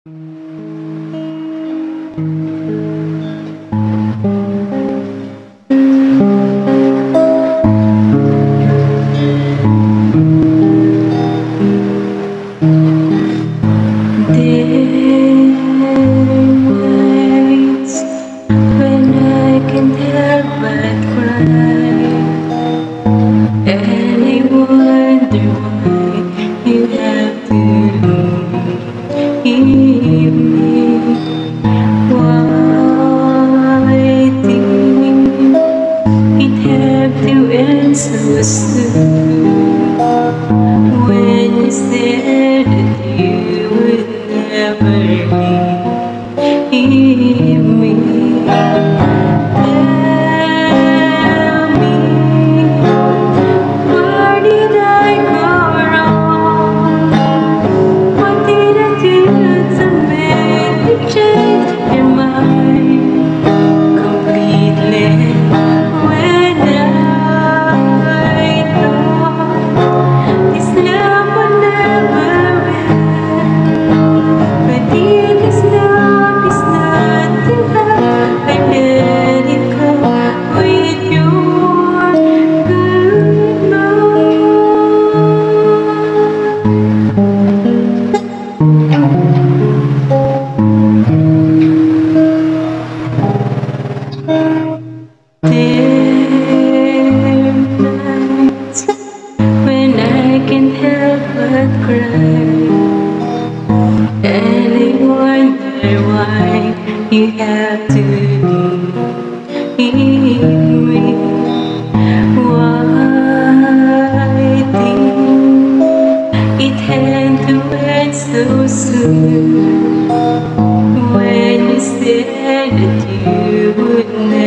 Nights when I can't help but cry, and I wonder why you have to leave me. Why did it have to end so soon? When you said that you would never leave me. Tell me, where did I go wrong? What did I do to make you change your mind completely? When I thought this love would never end, but this love is not the love I let it go with your goodbye. There nights when I can't help but cry, and I wonder why you have to leave me. Why did it had to end so soon? When you said that you would never